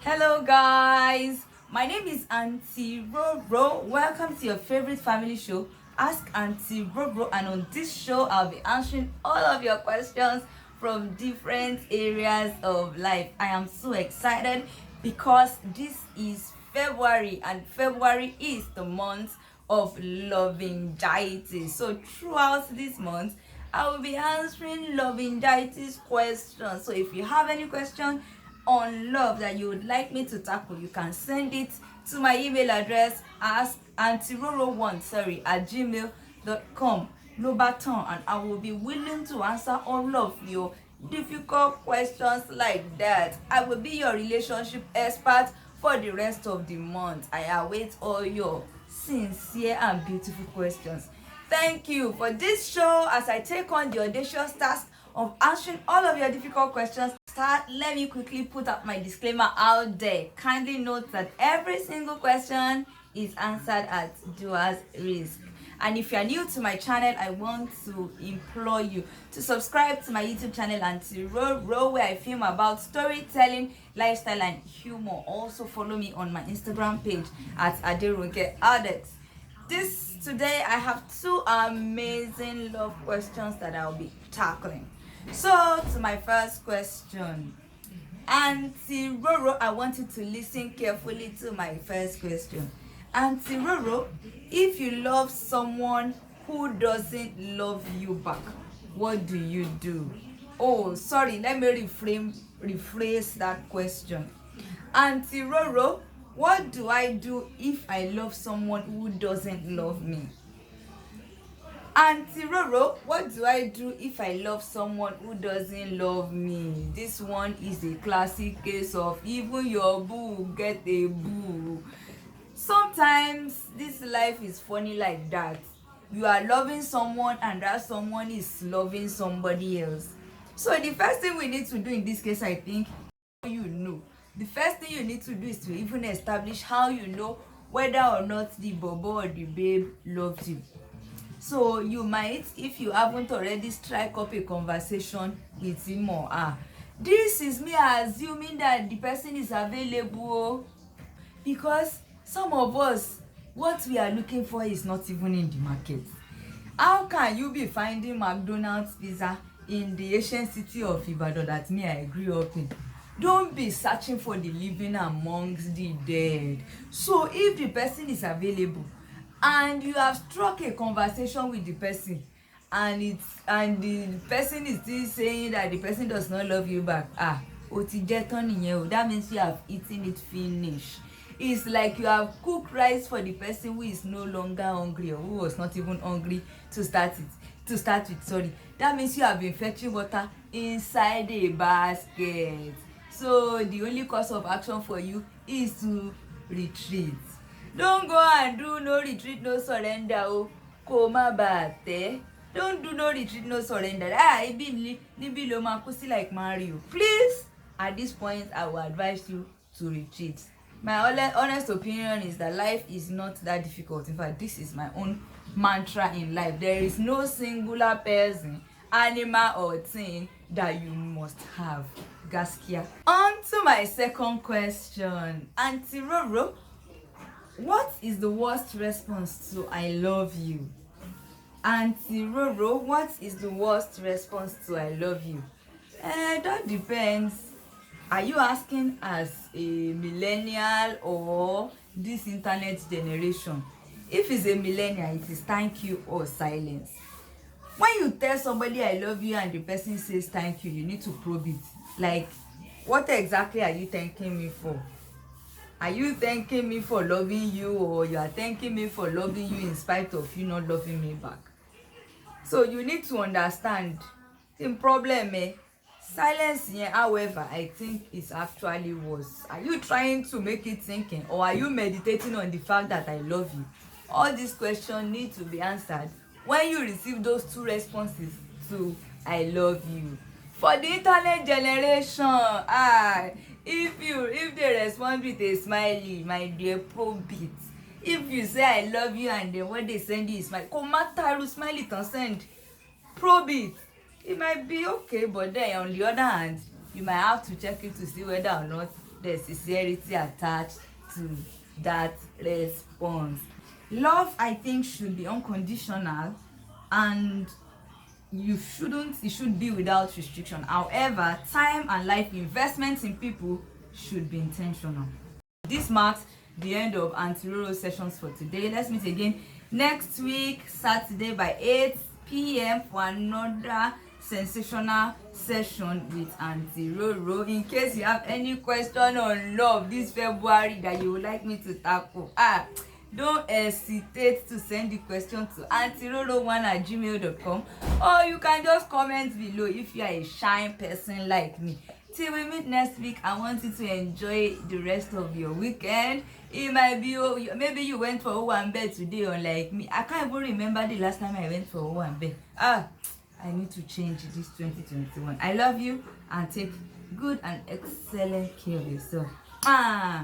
Hello guys, my name is Auntie Roro. Welcome to your favorite family show, Ask Auntie Roro, and on this show I'll be answering all of your questions from different areas of life. I am so excited because this is February and February is the month of loving-diety. So throughout this month I will be answering loving-diety questions. So if you have any question on love that you would like me to tackle, you can send it to my email address as auntiroro1 at gmail.com. Lobaton, and I will be willing to answer all of your difficult questions like that. I will be your relationship expert for the rest of the month. I await all your sincere and beautiful questions. Thank you for this show as I take on the audacious task of answering all of your difficult questions. Let me quickly put up my disclaimer out there. Kindly note that every single question is answered at doer's risk. And if you are new to my channel, I want to implore you to subscribe to my YouTube channel Auntie Roro, where I film about storytelling, lifestyle, and humor. Also follow me on my Instagram page at Aderonke Adex. Today I have two amazing love questions that I'll be tackling. So to my first question, Auntie Roro, I want you to listen carefully to my first question. Auntie Roro, if you love someone who doesn't love you back, what do you do? Oh, sorry, let me rephrase that question. Auntie Roro, what do I do if I love someone who doesn't love me? Auntie Roro, what do I do if I love someone who doesn't love me? This one is a classic case of even your boo get a boo. Sometimes this life is funny like that. You are loving someone and that someone is loving somebody else. So the first thing we need to do in this case, I think, the first thing you need to do is to even establish how you know whether or not the bobo or the babe loves you. So you might, if you haven't already, strike up a conversation with him or her. This is me assuming that the person is available, because some of us, what we are looking for is not even in the market. How can you be finding McDonald's pizza in the ancient city of Ibadan that I grew up in? Don't be searching for the living amongst the dead. So if the person is available and you have struck a conversation with the person and the person is still saying that the person does not love you back, that means you have eaten it finish. It's like you have cooked rice for the person who is no longer hungry, or who was not even hungry to start with. That means you have been fetching water inside a basket. So the only course of action for you is to retreat. Don't go and do no retreat, no surrender. Oh, koma bate. Don't do no retreat, no surrender. Nibi lo makusi like Mario. Please, at this point, I will advise you to retreat. My honest opinion is that life is not that difficult. In fact, this is my own mantra in life. There is no singular person, animal, or thing that you must have. Gaskia. On to my second question. Auntie Roro, what is the worst response to I love you? Auntie Roro, what is the worst response to I love you? That depends. Are you asking as a millennial or this internet generation? If it's a millennial, it is thank you or silence. When you tell somebody I love you and the person says thank you, you need to probe it. Like, what exactly are you thanking me for? Are you thanking me for loving you, or you are thanking me for loving you in spite of you not loving me back? So you need to understand the problem. Silence, however, I think is actually worse. Are you trying to make it thinking, or are you meditating on the fact that I love you? All these questions need to be answered when you receive those two responses to I love you. For the internet generation, if they respond with a smiley, my dear, probe it. If you say I love you and then what they send you is smile, smile it and send, probe it. It might be okay, but then on the other hand, you might have to check it to see whether or not there's sincerity attached to that response. Love, I think, should be unconditional, and it should be without restriction. However, time and life investments in people should be intentional. This marks the end of Aunty Roro sessions for today. Let's meet again next week, Saturday by 8 p.m. for another sensational session with Aunty Roro. In case you have any question on love this February that you would like me to tackle, don't hesitate to send the question to auntiroro1@gmail.com, or you can just comment below if you are a shy person like me. Till we meet next week, I want you to enjoy the rest of your weekend. It might be, maybe you went for Owambe today, unlike me. I can't even remember the last time I went for Owambe. I need to change this 2021. I love you, and take good and excellent care of yourself. Bye.